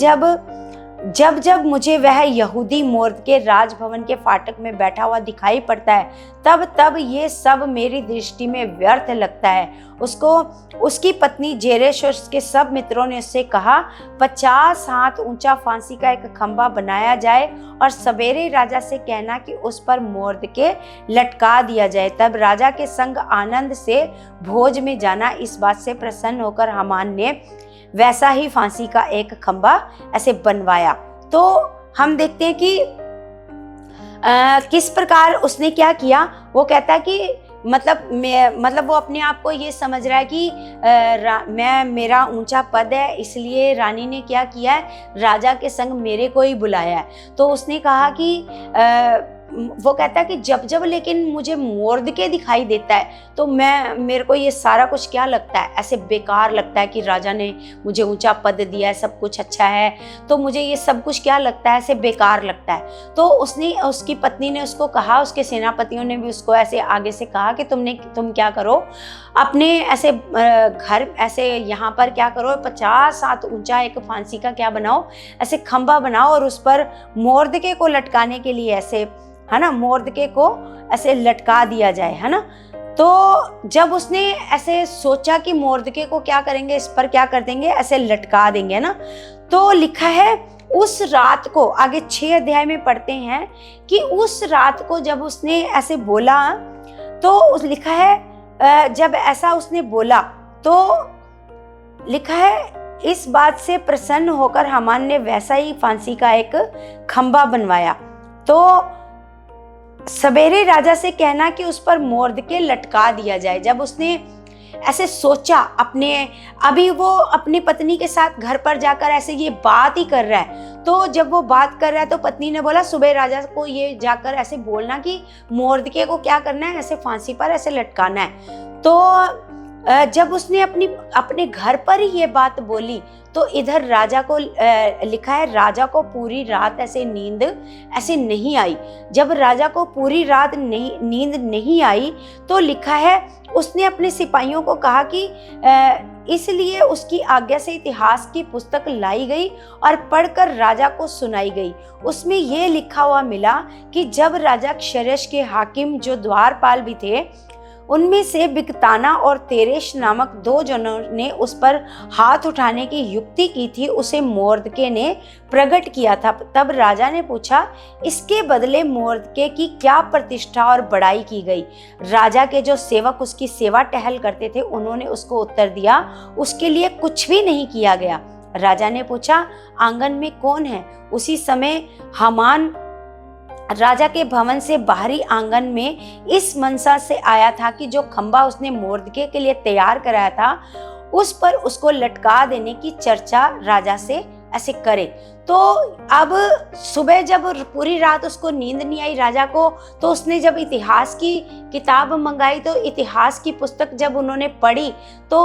जब मुझे वह यहूदी मोर्दके राजभवन के फाटक में बैठा हुआ दिखाई पड़ता है, तब ये सब मेरी दृष्टि में व्यर्थ लगता है। उसकी पत्नी जेरेश और उसके सब मित्रों ने उससे कहा, 50 हाथ ऊंचा फांसी का एक खंभा बनाया जाए और सवेरे राजा से कहना कि उस पर मोर्दके लटका दिया जाए। तब राजा के संग आनंद से भोज में जाना। इस बात से प्रसन्न होकर हमान ने वैसा ही फांसी का एक खंभा ऐसे बनवाया। तो हम देखते हैं कि किस प्रकार उसने क्या किया। वो कहता है कि मतलब वो अपने आप को ये समझ रहा है कि मेरा ऊंचा पद है, इसलिए रानी ने क्या किया है, राजा के संग मेरे को ही बुलाया है। तो उसने कहा कि वो कहता है कि जब लेकिन मुझे मोर्दके दिखाई देता है तो मेरे को ये सारा कुछ क्या लगता है, ऐसे बेकार लगता है कि राजा ने मुझे ऊंचा पद दिया है, सब कुछ अच्छा है, तो मुझे ये सब कुछ क्या लगता है, ऐसे बेकार लगता है। तो उसकी पत्नी ने उसको कहा, उसके सेनापतियों ने भी उसको ऐसे आगे से कहा कि तुम क्या करो, अपने ऐसे घर ऐसे यहाँ पर क्या करो, 50 हाथ ऊंचा एक फांसी का क्या बनाओ, ऐसे खंभा बनाओ और उस पर मोर्दके को लटकाने के लिए ऐसे, है ना, मोर्दके को ऐसे लटका दिया जाए, है ना। तो जब उसने ऐसे सोचा कि मोर्दके को क्या करेंगे, इस पर क्या कर देंगे, ऐसे लटका देंगे ना, तो लिखा है उस रात को, आगे 6 अध्याय में पढ़ते हैं कि उस रात को जब उसने ऐसे बोला, तो लिखा है जब ऐसा उसने बोला तो लिखा है इस बात से प्रसन्न होकर हमान ने वैसा ही फांसी का एक खंभा बनवाया। तो सवेरे राजा से कहना कि उस पर मोर्दके लटका दिया जाए। जब उसने ऐसे सोचा अपने, अभी वो अपनी पत्नी के साथ घर पर जाकर ऐसे ये बात ही कर रहा है। तो जब वो बात कर रहा है तो पत्नी ने बोला सुबह राजा को ये जाकर ऐसे बोलना कि मोर्दके को क्या करना है, ऐसे फांसी पर ऐसे लटकाना है। तो जब उसने अपने घर पर ही ये बात बोली तो इधर राजा को लिखा है, राजा को पूरी रात ऐसे नींद ऐसे नहीं आई। जब राजा को पूरी रात नींद नहीं आई तो लिखा है उसने अपने सिपाहियों को कहा कि इसलिए उसकी आज्ञा से इतिहास की पुस्तक लाई गई और पढ़कर राजा को सुनाई गई। उसमें ये लिखा हुआ मिला कि जब राजा क्षरश के हाकिम जो द्वारपाल भी थे, उनमें से बिकताना और तेरेश नामक 2 जनों ने उस पर हाथ उठाने की युक्ति की थी, उसे मोर्दके ने प्रकट किया था। तब राजा ने पूछा, इसके बदले मोर्दके की क्या प्रतिष्ठा और बड़ाई की गई? राजा के जो सेवक उसकी सेवा टहल करते थे, उन्होंने उसको उत्तर दिया, उसके लिए कुछ भी नहीं किया गया। राजा ने पूछा, आंगन में कौन है? उसी समय हामान राजा के भवन से बाहरी आंगन में इस मनसा से आया था कि जो खंबा उसने मोर्दके के लिए तैयार कराया था उस पर उसको लटका देने की चर्चा राजा से ऐसे करे। तो अब सुबह जब पूरी रात उसको नींद नहीं आई राजा को, तो उसने जब इतिहास की किताब मंगाई तो इतिहास की पुस्तक जब उन्होंने पढ़ी तो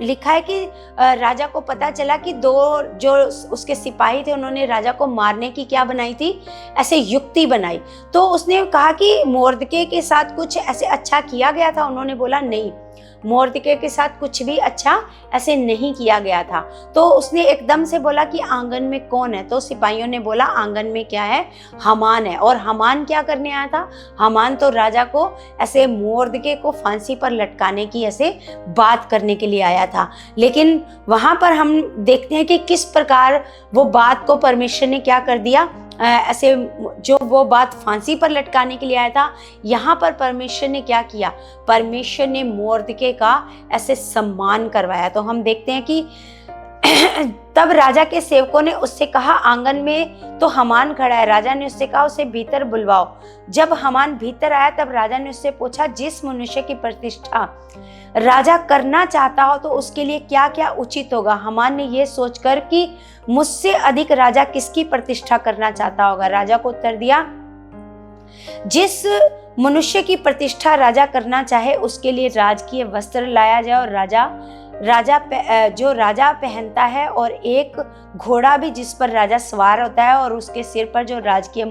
लिखा है कि राजा को पता चला कि 2 जो उसके सिपाही थे उन्होंने राजा को मारने की क्या बनाई थी, ऐसे युक्ति बनाई। तो उसने कहा कि मोर्दके के साथ कुछ ऐसे अच्छा किया गया था? उन्होंने बोला नहीं, मोर्दके के साथ कुछ भी अच्छा ऐसे नहीं किया गया था। तो उसने एकदम से बोला कि आंगन में कौन है? तो सिपाहियों ने बोला आंगन में क्या है, हामान है। और हामान क्या करने आया था? हामान तो राजा को ऐसे मोर्दके को फांसी पर लटकाने की ऐसे बात करने के लिए आया था। लेकिन वहां पर हम देखते हैं कि किस प्रकार वो बात को परमेश्वर ने क्या कर दिया, ऐसे जो वो बात फांसी पर लटकाने के लिए आया था, यहाँ पर परमेश्वर ने क्या किया? परमेश्वर ने मोर्दके का ऐसे सम्मान करवाया। तो हम देखते हैं कि तब राजा के सेवकों ने उससे कहा, आंगन में तो हामान खड़ा है। राजा ने उससे कहा, उसे भीतर बुलवाओ। जब हामान भीतर आया तब राजा ने उससे पूछा, जिस मनुष्य की प्रतिष्ठा राजा करना चाहता हो तो उसके लिए क्या क्या उचित होगा? हामान ने यह सोचकर कि मुझसे अधिक राजा किसकी प्रतिष्ठा करना चाहता होगा? राजा को उत्तर दिया, जिस मनुष्य की प्रतिष्ठा राजा करना चाहे उसके लिए राजकीय वस्त्र लाया जाए और जो राजा पहनता है, और एक घोड़ा भी जिस पर राजा सवार होता है और उसके सिर पर जो राजकीय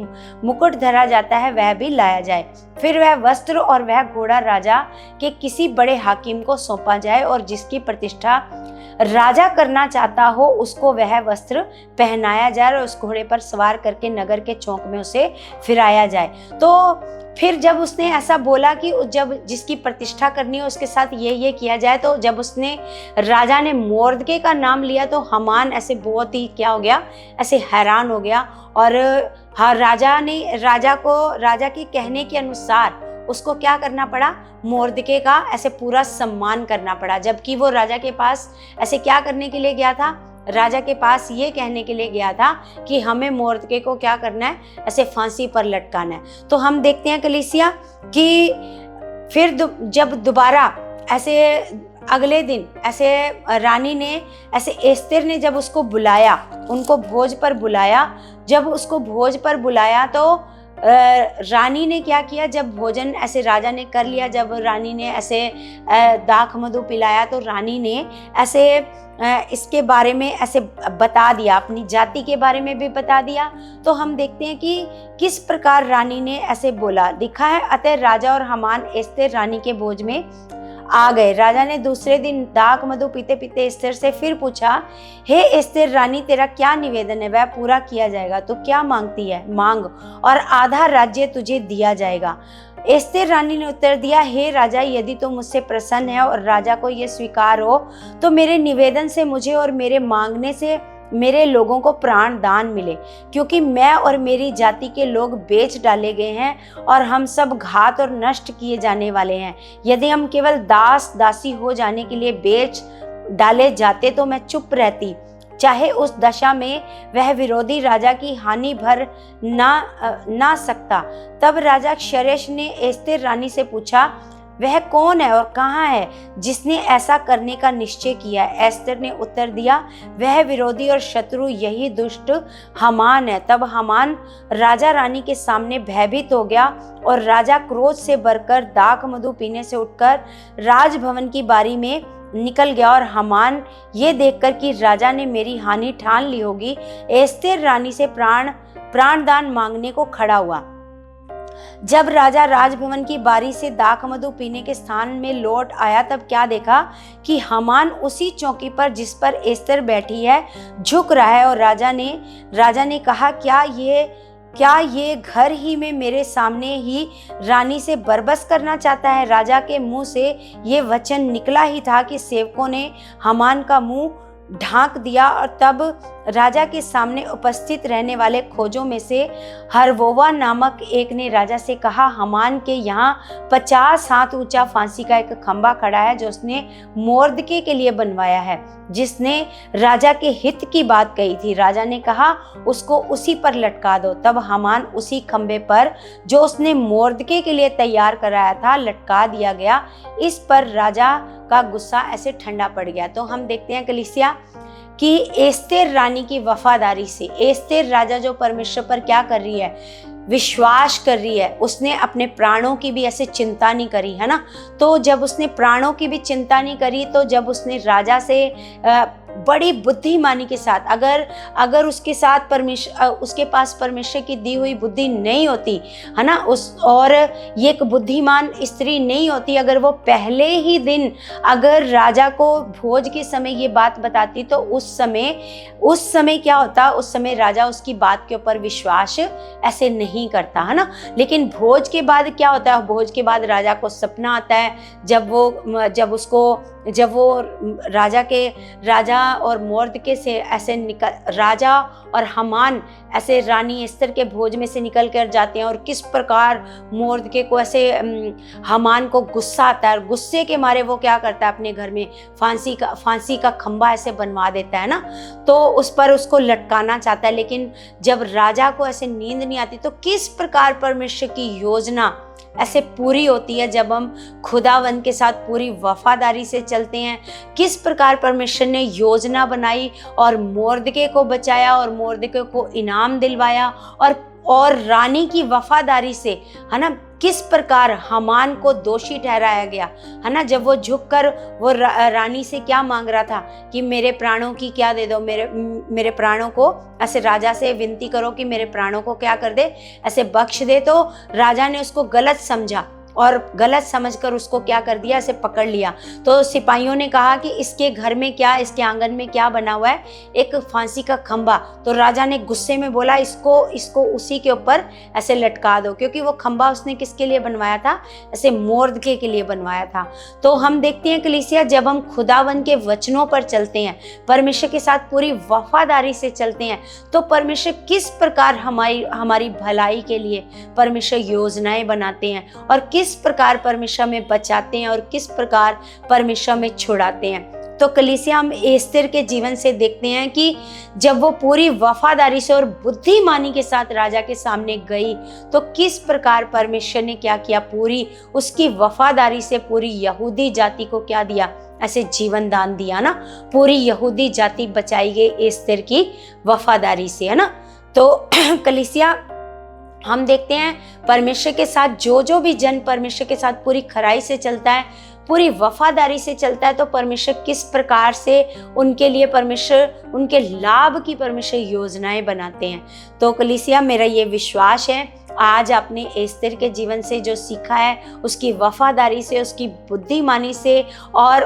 मुकुट धरा जाता है वह भी लाया जाए। फिर वह वस्त्र और वह घोड़ा राजा के किसी बड़े हाकिम को सौंपा जाए और जिसकी प्रतिष्ठा राजा करना चाहता हो उसको वह वस्त्र पहनाया जाए और उस घोड़े पर सवार करके नगर के चौक में उसे फिराया जाए। तो फिर जब उसने ऐसा बोला कि जब जिसकी प्रतिष्ठा करनी है उसके साथ ये किया जाए, तो जब उसने राजा ने मोर्दके का नाम लिया तो हामान ऐसे बहुत ही क्या हो गया, ऐसे हैरान हो गया। और हाँ, राजा के कहने के अनुसार उसको क्या करना पड़ा, मोर्दके का ऐसे पूरा सम्मान करना पड़ा। जबकि वो राजा के पास ऐसे क्या करने के लिए गया था, राजा के पास ये कहने के लिए गया था कि हमें मोर्दके को क्या करना है, ऐसे फांसी पर लटकाना है। तो हम देखते हैं कलीसिया कि फिर जब दोबारा ऐसे अगले दिन ऐसे रानी ने ऐसे एस्तेर ने जब उसको बुलाया, उनको भोज पर बुलाया, जब उसको भोज पर बुलाया तो रानी ने क्या किया, जब भोजन ऐसे राजा ने कर लिया, जब रानी ने ऐसे दाख मधु पिलाया तो रानी ने ऐसे इसके बारे में ऐसे बता दिया, अपनी जाति के बारे में भी बता दिया। तो हम देखते हैं कि किस प्रकार रानी ने ऐसे बोला, दिखा है, अतः राजा और हामान एस्तेर रानी के भोज में आ गए। राजा ने दूसरे दिन दाख मधु पीते पीते एस्तेर से फिर पूछा, हे एस्तेर रानी, तेरा क्या निवेदन है? वह पूरा किया जाएगा। तो क्या मांगती है? मांग, और आधा राज्य तुझे दिया जाएगा। एस्तेर रानी ने उत्तर दिया, हे राजा, यदि तुम मुझसे प्रसन्न है और राजा को यह स्वीकार हो तो मेरे निवेदन से मुझे और मेरे मांगने से मेरे लोगों को प्राण दान मिले, क्योंकि मैं और मेरी जाति के लोग बेच डाले गए हैं और हम सब घात और नष्ट किए जाने वाले हैं। यदि हम केवल दास दासी हो जाने के लिए बेच डाले जाते तो मैं चुप रहती, चाहे उस दशा में वह विरोधी राजा की हानि भर ना सकता। तब राजा क्षरेश ने एस्तेर रानी से पूछा, वह कौन है और कहाँ है जिसने ऐसा करने का निश्चय किया? एस्तर ने उत्तर दिया, वह विरोधी और शत्रु यही दुष्ट हामान है। तब हामान राजा रानी के सामने भयभीत हो गया और राजा क्रोध से भरकर दाख मधु पीने से उठकर राजभवन की बारी में निकल गया। और हामान ये देखकर कि राजा ने मेरी हानि ठान ली होगी, एस्तर रानी से प्राणदान मांगने को खड़ा हुआ। जब राजा राजभवन की बारी से दाख मधु पीने के स्थान में लौट आया, तब क्या देखा कि हामान उसी चौकी पर जिस पर एस्तर बैठी है झुक रहा है। और राजा ने कहा, क्या ये घर ही में मेरे सामने ही रानी से बरबस करना चाहता है? राजा के मुंह से ये वचन निकला ही था कि सेवकों ने हामान का मुंह ढांक दिया। और तब राजा के सामने उपस्थित रहने वाले खोजों में से हरवोवा नामक एक ने राजा से कहा, हामान के यहाँ 50 हाथ ऊंचा फांसी का एक खंबा खड़ा है जो उसने मोर्दके के लिए बनवाया है, जिसने राजा के हित की बात कही थी। राजा ने कहा, उसको उसी पर लटका दो। तब हामान उसी खंबे पर जो उसने मोर्दके के लिए तैयार कराया था लटका दिया गया। इस पर राजा का गुस्सा ऐसे ठंडा पड़ गया। तो हम देखते हैं कलीसिया कि एस्तर रानी की वफादारी से, एस्तर राजा जो परमेश्वर पर क्या कर रही है, विश्वास कर रही है। उसने अपने प्राणों की भी ऐसे चिंता नहीं करी, है ना। तो जब उसने प्राणों की भी चिंता नहीं करी, तो जब उसने राजा से बड़ी बुद्धिमानी के साथ, अगर उसके साथ उसके पास परमेश्वर की दी हुई बुद्धि नहीं होती, है ना, और ये एक बुद्धिमान स्त्री नहीं होती, अगर वो पहले ही दिन अगर राजा को भोज के समय ये बात बताती, तो उस समय क्या होता, उस समय राजा उसकी बात के ऊपर विश्वास ऐसे नहीं करता, है ना। लेकिन भोज के बाद क्या होता है, भोज के बाद राजा को सपना आता है, जब वो राजा और मोर्दके से ऐसे राजा और हामान ऐसे रानी एस्तर के भोज में से निकल कर जाते हैं। और किस प्रकार मोर्दके को ऐसे हामान को गुस्सा आता है, और गुस्से के मारे वो क्या करता है, अपने घर में फांसी का खंबा ऐसे बनवा देता है ना, तो उस पर उसको लटकाना चाहता है। लेकिन जब राजा को ऐसे नींद नहीं आती, तो किस प्रकार परमेश्वर की योजना ऐसे पूरी होती है जब हम खुदावंद के साथ पूरी वफादारी से चलते हैं। किस प्रकार परमेश्वर ने योजना बनाई और मोर्दके को बचाया और मोर्दके को इनाम दिलवाया, और रानी की वफादारी से, है ना, किस प्रकार हामान को दोषी ठहराया गया, है ना। जब वो झुककर वो रानी से क्या मांग रहा था कि मेरे प्राणों की क्या दे दो, मेरे प्राणों को ऐसे राजा से विनती करो कि मेरे प्राणों को क्या कर दे, ऐसे बख्श दे। तो राजा ने उसको गलत समझा और गलत समझकर उसको क्या कर दिया, ऐसे पकड़ लिया। तो सिपाहियों ने कहा कि इसके घर में क्या, इसके आंगन में क्या बना हुआ है, एक फांसी का खंबा। तो राजा ने गुस्से में बोला, इसको उसी के ऊपर ऐसे लटका दो, क्योंकि वो खंबा उसने किसके लिए बनवाया था, ऐसे मोर्दके के लिए बनवाया था। तो हम देखते हैं कलीसिया, जब हम खुदावन के वचनों पर चलते हैं, परमेश्वर के साथ पूरी वफादारी से चलते हैं, तो परमेश्वर किस प्रकार हमारी भलाई के लिए परमेश्वर योजनाएं बनाते हैं, और किस प्रकार परमेश्वर में बचाते हैं, और किस प्रकार परमेश्वर में छुड़ाते हैं। तो कलीसिया, हम एस्तर के जीवन से देखते हैं कि जब वो पूरी वफादारी से और बुद्धिमानी के साथ राजा के सामने गई, तो किस प्रकार परमेश्वर ने क्या किया, पूरी उसकी वफादारी से पूरी यहूदी जाति को क्या दिया, ऐसे जीवन दान दिया ना। पूरी यहूदी जाति बचाई गई एस्तर की वफादारी से, है ना। तो कलीसिया, हम देखते हैं परमेश्वर के साथ जो भी जन परमेश्वर के साथ पूरी खराई से चलता है, पूरी वफादारी से चलता है, तो परमेश्वर किस प्रकार से उनके लिए परमेश्वर उनके लाभ की परमेश्वर योजनाएं बनाते हैं। तो कलीसिया, मेरा ये विश्वास है आज आपने एस्तर के जीवन से जो सीखा है, उसकी वफादारी से, उसकी बुद्धिमानी से, और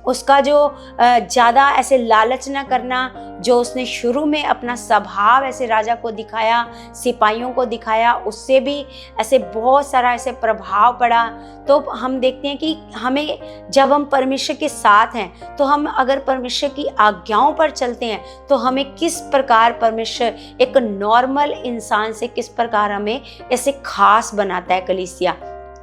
उसका जो ज़्यादा ऐसे लालच न करना, जो उसने शुरू में अपना स्वभाव ऐसे राजा को दिखाया, सिपाहियों को दिखाया, उससे भी ऐसे बहुत सारा ऐसे प्रभाव पड़ा। तो हम देखते हैं कि हमें, जब हम परमेश्वर के साथ हैं, तो हम अगर परमेश्वर की आज्ञाओं पर चलते हैं, तो हमें किस प्रकार परमेश्वर एक नॉर्मल इंसान से किस प्रकार हमें ऐसे खास बनाता है कलीसिया।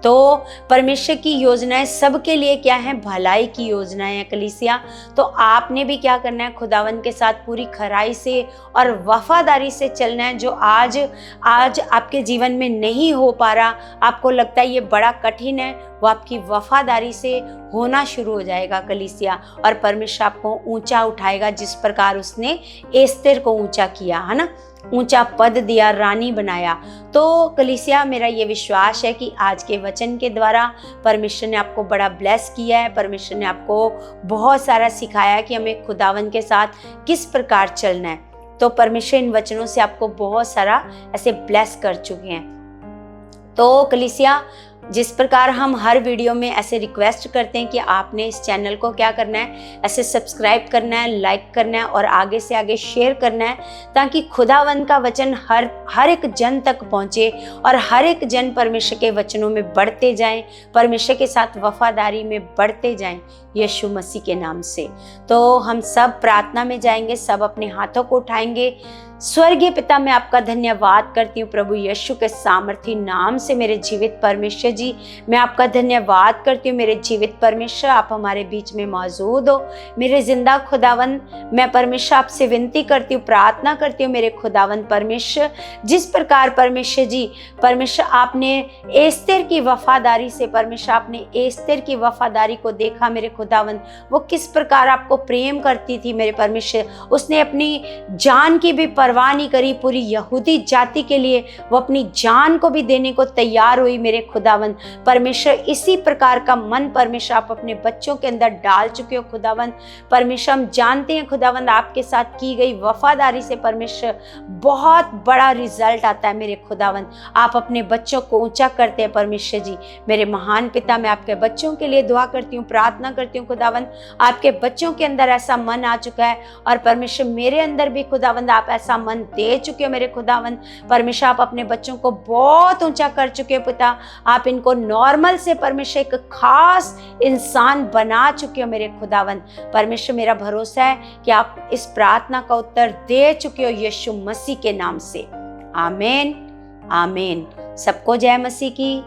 तो परमेश्वर की योजनाएं सबके लिए क्या है, भलाई की योजनाएं हैं कलीसिया। तो आपने भी क्या करना है, खुदावन के साथ पूरी खराई से और वफादारी से चलना है। जो आज आपके जीवन में नहीं हो पा रहा, आपको लगता है ये बड़ा कठिन है, वो आपकी वफादारी से होना शुरू हो जाएगा कलीसिया। और परमेश्वर आपको ऊंचा उठाएगा, जिस प्रकार उसने एस्तेर को ऊंचा किया, है ना, ऊंचा पद दिया, रानी बनाया। तो कलीसिया, मेरा ये विश्वास है कि आज के वचन के द्वारा परमेश्वर ने आपको बड़ा ब्लेस किया है। परमेश्वर ने आपको बहुत सारा सिखाया है कि हमें खुदावन के साथ किस प्रकार चलना है। तो परमेश्वर इन वचनों से आपको बहुत सारा ऐसे ब्लेस कर चुके हैं। तो कलीसिया, जिस प्रकार हम हर वीडियो में ऐसे रिक्वेस्ट करते हैं कि आपने इस चैनल को क्या करना है, ऐसे सब्सक्राइब करना है, लाइक करना है और आगे से आगे शेयर करना है, ताकि खुदावन का वचन हर एक जन तक पहुंचे और हर एक जन परमेश्वर के वचनों में बढ़ते जाएं, परमेश्वर के साथ वफादारी में बढ़ते जाएं, यीशु मसीह के नाम से। तो हम सब प्रार्थना में जाएंगे, सब अपने हाथों को उठाएंगे। स्वर्गीय पिता, मैं आपका धन्यवाद करती हूँ प्रभु यीशु के सामर्थी नाम से। मेरे जीवित परमेश्वर जी, मैं आपका धन्यवाद करती हूँ। मेरे जीवित परमेश्वर, आप हमारे बीच में मौजूद हो। मेरे जिंदा खुदावन, मैं परमेश्वर आपसे विनती करती हूँ, प्रार्थना करती हूँ मेरे खुदावन परमेश्वर, जिस प्रकार परमेश्वर जी, परमेश्वर आपने एस्तेर की वफादारी से, परमेश्वर आपने एस्तेर की वफादारी को देखा मेरे खुदावन, वो किस प्रकार आपको प्रेम करती थी मेरे परमेश्वर। उसने अपनी जान की भी परवाह नहीं करी, पूरी यहूदी जाति के लिए वो अपनी जान को भी देने को तैयार हुई मेरे खुदावन परमेश्वर। इसी प्रकार का मन परमेश्वर आप अपने बच्चों के अंदर डाल चुके हो खुदावन परमेश्वर। हम जानते हैं खुदावन, आपके साथ की गई वफादारी से परमेश्वर बहुत बड़ा रिजल्ट आता है मेरे खुदावन। आप अपने बच्चों को ऊंचा करते हैं परमेश्वर जी। मेरे महान पिता, मैं आपके बच्चों के लिए दुआ करती हूँ, प्रार्थना करती हूँ खुदावन, आपके बच्चों के अंदर ऐसा मन आ चुका है और परमेश्वर मेरे अंदर भी खुदावन आप ऐसा मन दे चुके हो मेरे खुदावन परमेश्वर। आप अपने बच्चों को बहुत ऊंचा कर चुके हो पिता। आप इनको नॉर्मल से परमेश्वर एक खास इंसान बना चुके हो मेरे खुदावन परमेश्वर। मेरा भरोसा है कि आप इस प्रार्थना का उत्तर दे चुके हो यीशु मसीह के नाम से। आमीन आमीन। सबको जय मसीह की।